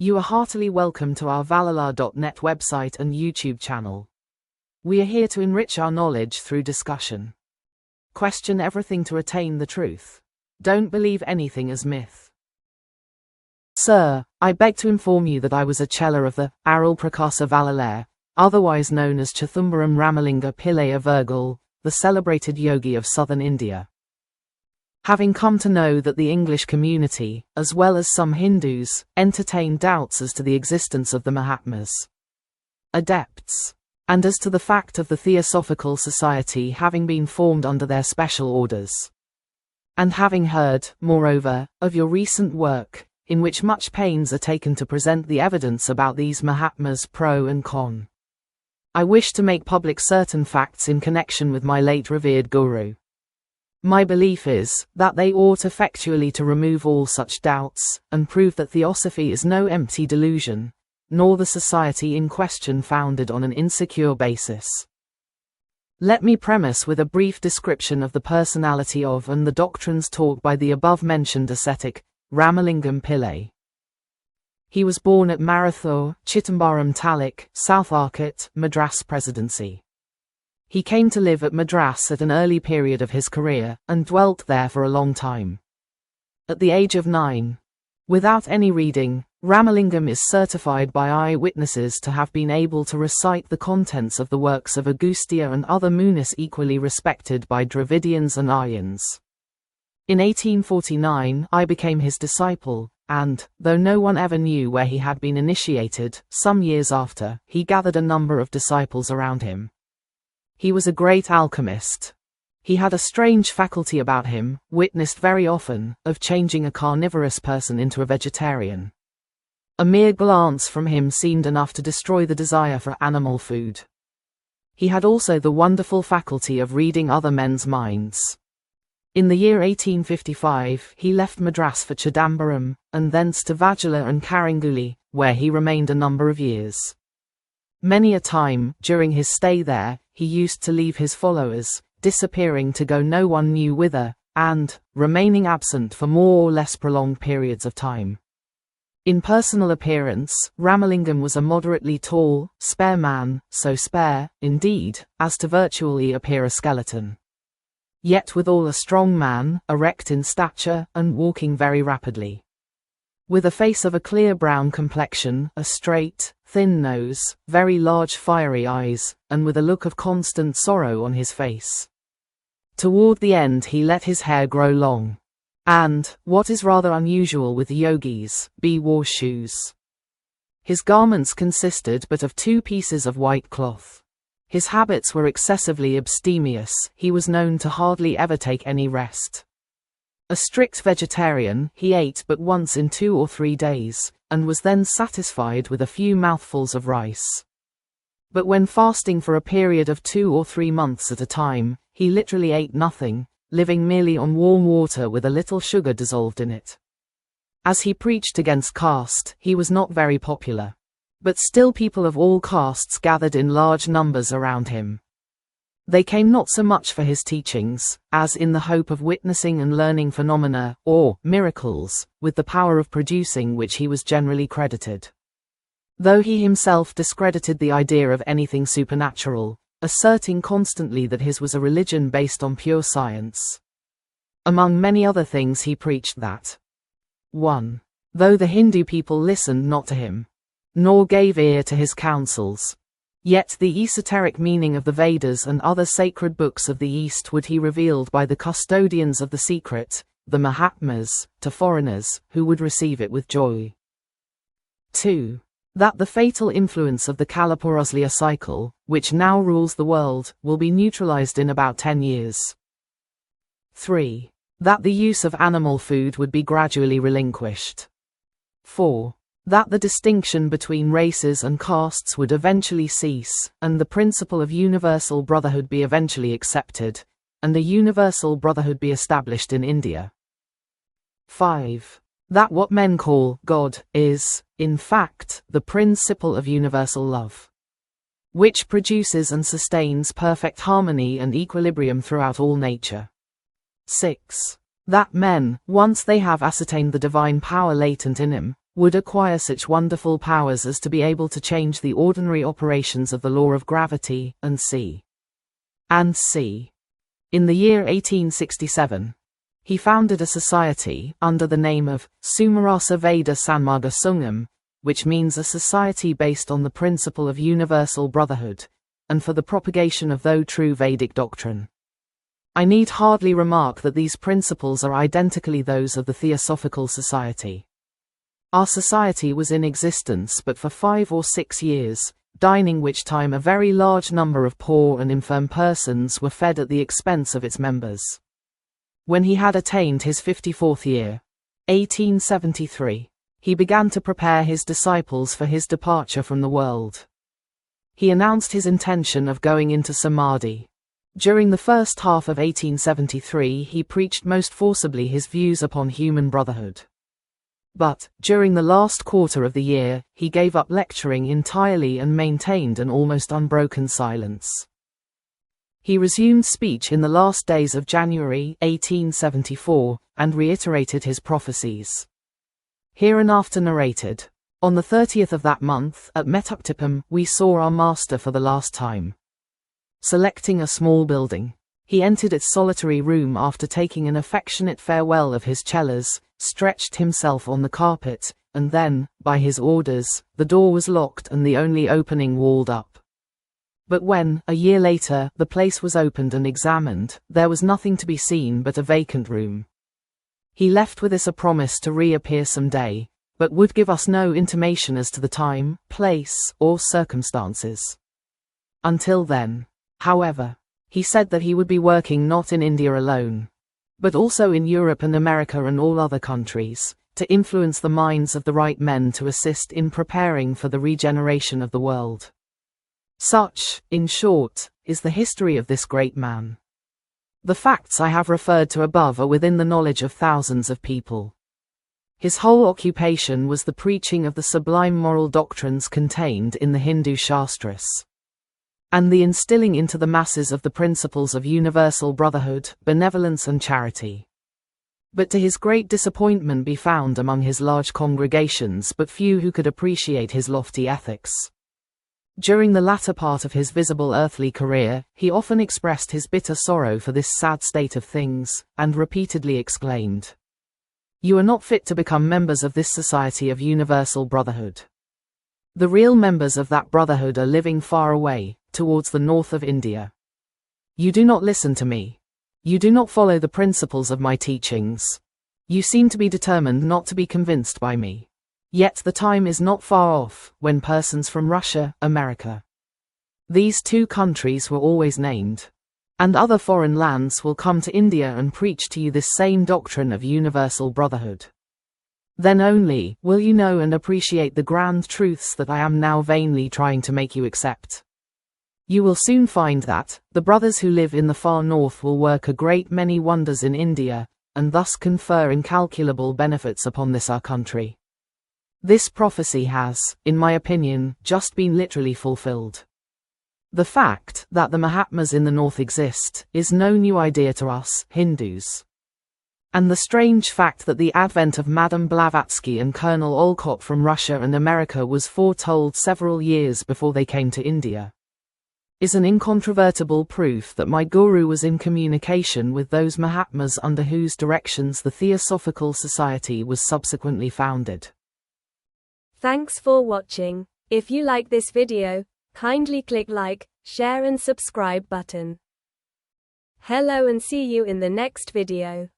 You are heartily welcome to our Vallalar.net website and YouTube channel. We are here to enrich our knowledge through discussion. Question everything to attain the truth. Don't believe anything as myth. Sir, I beg to inform you that I was a Chela of the Arulprakasa Vallalare, otherwise known as Chithumbaram Ramalinga Pillay Avergal, the celebrated Yogi of Southern India. Having come to know that the English community, as well as some Hindus, entertain doubts as to the existence of the Mahatmas, adepts, and as to the fact of the Theosophical Society having been formed under their special orders. And having heard, moreover, of your recent work, in which much pains are taken to present the evidence about these Mahatmas pro and con, I wish to make public certain facts in connection with my late revered Guru. My belief is that they ought effectually to remove all such doubts, and prove that Theosophy is no empty delusion, nor the society in question founded on an insecure basis. Let me premise with a brief description of the personality of and the doctrines taught by the above-mentioned ascetic, Ramalingam Pillay. He was born at Maratho, Chithumbaram Taluk, South Arcot, Madras Presidency. He came to live at Madras at an early period of his career, and dwelt there for a long time. At the age of 9, without any reading, Ramalingam is certified by eyewitnesses to have been able to recite the contents of the works of Agastya and other munis equally respected by Dravidians and Aryans. In 1849 I became his disciple, and, though no one ever knew where he had been initiated, some years after, he gathered a number of disciples around him. He was a great alchemist. He had a strange faculty about him, witnessed very often, of changing a carnivorous person into a vegetarian. A mere glance from him seemed enough to destroy the desire for animal food. He had also the wonderful faculty of reading other men's minds. In the year 1855 he left Madras for Chidambaram, and thence to Vallalar and Karanguli, where he remained a number of years. Many a time, during his stay there, he used to leave his followers, disappearing to go no one knew whither, and remaining absent for more or less prolonged periods of time. In personal appearance, Ramalingam was a moderately tall, spare man, so spare, indeed, as to virtually appear a skeleton. Yet withal a strong man, erect in stature, and walking very rapidly. With a face of a clear brown complexion, a straight, thin nose, very large fiery eyes, and with a look of constant sorrow on his face. Toward the end he let his hair grow long, and, what is rather unusual with yogis, wore shoes. His garments consisted but of 2 pieces of white cloth. His habits were excessively abstemious, he was known to hardly ever take any rest. A strict vegetarian, he ate but once in 2 or 3 days, and was then satisfied with a few mouthfuls of rice. But when fasting for a period of 2 or 3 months at a time, he literally ate nothing, living merely on warm water with a little sugar dissolved in it. As he preached against caste, he was not very popular. But still people of all castes gathered in large numbers around him. They came not so much for his teachings, as in the hope of witnessing and learning phenomena, or miracles, with the power of producing which he was generally credited. Though he himself discredited the idea of anything supernatural, asserting constantly that his was a religion based on pure science. Among many other things he preached that 1. Though the Hindu people listened not to him, nor gave ear to his counsels, yet the esoteric meaning of the Vedas and other sacred books of the East would he revealed by the custodians of the secret, the Mahatmas, to foreigners, who would receive it with joy. 2. That the fatal influence of the Kalapuruslia cycle, which now rules the world, will be neutralized in about 10 years. 3. That the use of animal food would be gradually relinquished. 4. That the distinction between races and castes would eventually cease, and the principle of universal brotherhood be eventually accepted, and a universal brotherhood be established in India. 5. That what men call God is, in fact, the principle of universal love, which produces and sustains perfect harmony and equilibrium throughout all nature. 6. That men, once they have ascertained the divine power latent in him, would acquire such wonderful powers as to be able to change the ordinary operations of the law of gravity, and see. In the year 1867, he founded a society under the name of Sumarasa Veda Sanmarga Sangam, which means a society based on the principle of universal brotherhood, and for the propagation of the true Vedic doctrine. I need hardly remark that these principles are identically those of the Theosophical Society. Our society was in existence but for 5 or 6 years, during which time a very large number of poor and infirm persons were fed at the expense of its members. When he had attained his 54th year, 1873, he began to prepare his disciples for his departure from the world. He announced his intention of going into Samadhi. During the first half of 1873 he preached most forcibly his views upon human brotherhood. But, during the last quarter of the year, he gave up lecturing entirely and maintained an almost unbroken silence. He resumed speech in the last days of January 1874, and reiterated his prophecies. Hereinafter narrated. On the 30th of that month, at Metuktipam, we saw our master for the last time. Selecting a small building, he entered its solitary room after taking an affectionate farewell of his Chelas, stretched himself on the carpet, and then, by his orders, the door was locked and the only opening walled up. But when, a year later, the place was opened and examined, there was nothing to be seen but a vacant room. He left with us a promise to reappear some day, but would give us no intimation as to the time, place, or circumstances. Until then, however, he said that he would be working not in India alone, but also in Europe and America and all other countries, to influence the minds of the right men to assist in preparing for the regeneration of the world. Such, in short, is the history of this great man. The facts I have referred to above are within the knowledge of thousands of people. His whole occupation was the preaching of the sublime moral doctrines contained in the Hindu Shastras, and the instilling into the masses of the principles of universal brotherhood, benevolence and charity. But to his great disappointment be found among his large congregations but few who could appreciate his lofty ethics. During the latter part of his visible earthly career, he often expressed his bitter sorrow for this sad state of things, and repeatedly exclaimed, "You are not fit to become members of this society of universal brotherhood. The real members of that brotherhood are living far away, towards the north of India. You do not listen to me. You do not follow the principles of my teachings. You seem to be determined not to be convinced by me. Yet the time is not far off, when persons from Russia, America, these 2 countries were always named, and other foreign lands will come to India and preach to you this same doctrine of universal brotherhood. Then only will you know and appreciate the grand truths that I am now vainly trying to make you accept. You will soon find that the brothers who live in the far north will work a great many wonders in India, and thus confer incalculable benefits upon this our country. This prophecy has, in my opinion, just been literally fulfilled. The fact that the Mahatmas in the north exist is no new idea to us, Hindus. And the strange fact that the advent of Madame Blavatsky and Colonel Olcott from Russia and America was foretold several years before they came to India, is an incontrovertible proof that my guru was in communication with those Mahatmas under whose directions the Theosophical Society was subsequently founded. Thanks for watching. If you like this video, kindly click like, share and subscribe button. Hello and see you in the next video.